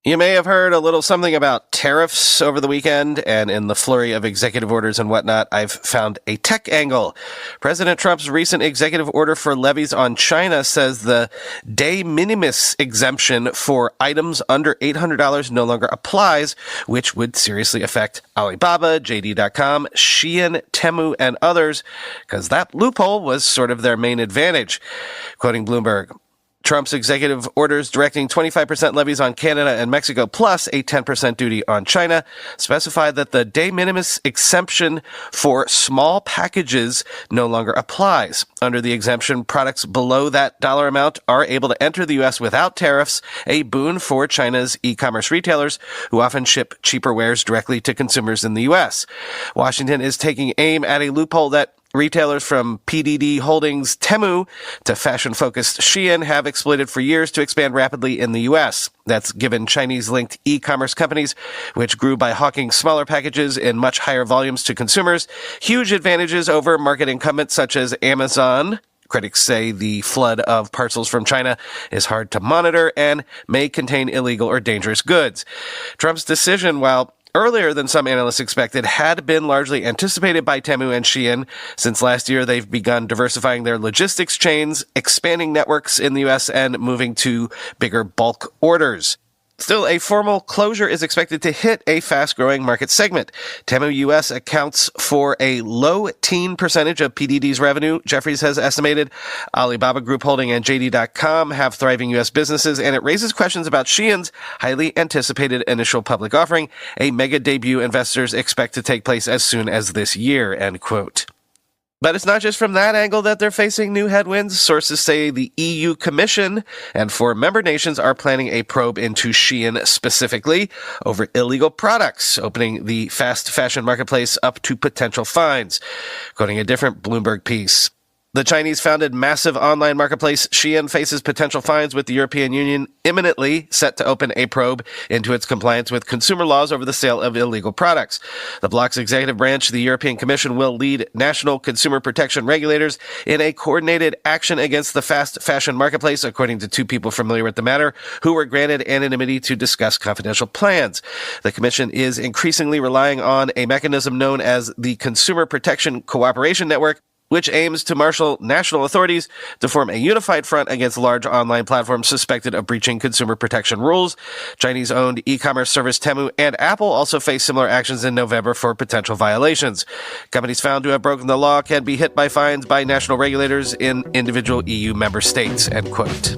You may have heard a little something about tariffs over the weekend, and in the flurry of executive orders and whatnot, I've found a tech angle. President Trump's recent executive order for levies on China says the de minimis exemption for items under $800 no longer applies, which would seriously affect Alibaba, JD.com, Shein, Temu, and others, because that loophole was sort of their main advantage. Quoting Bloomberg, Trump's executive orders directing 25% levies on Canada and Mexico plus a 10% duty on China specify that the de minimis exemption for small packages no longer applies. Under the exemption, products below that dollar amount are able to enter the U.S. without tariffs, a boon for China's e-commerce retailers who often ship cheaper wares directly to consumers in the U.S. Washington is taking aim at a loophole that retailers from PDD Holdings Temu to fashion-focused Shein have exploited for years to expand rapidly in the U.S. That's given Chinese-linked e-commerce companies, which grew by hawking smaller packages in much higher volumes to consumers, huge advantages over market incumbents such as Amazon. Critics say the flood of parcels from China is hard to monitor and may contain illegal or dangerous goods. Trump's decision, while earlier than some analysts expected, had been largely anticipated by Temu and Shein. Since last year, they've begun diversifying their logistics chains, expanding networks in the U.S., and moving to bigger bulk orders. Still, a formal closure is expected to hit a fast-growing market segment. Temu U.S. accounts for a low-teen percentage of PDD's revenue, Jefferies has estimated. Alibaba Group Holding and JD.com have thriving U.S. businesses, and it raises questions about Shein's highly anticipated initial public offering, a mega debut investors expect to take place as soon as this year, end quote. But it's not just from that angle that they're facing new headwinds. Sources say the EU Commission and 4 member nations are planning a probe into Shein specifically over illegal products, opening the fast fashion marketplace up to potential fines. Quoting a different Bloomberg piece, the Chinese-founded massive online marketplace Shein faces potential fines, with the European Union imminently set to open a probe into its compliance with consumer laws over the sale of illegal products. The bloc's executive branch, the European Commission, will lead national consumer protection regulators in a coordinated action against the fast fashion marketplace, according to 2 people familiar with the matter who were granted anonymity to discuss confidential plans. The Commission is increasingly relying on a mechanism known as the Consumer Protection Cooperation Network, which aims to marshal national authorities to form a unified front against large online platforms suspected of breaching consumer protection rules. Chinese-owned e-commerce service Temu and Apple also face similar actions in November for potential violations. Companies found to have broken the law can be hit by fines by national regulators in individual EU member states, end quote.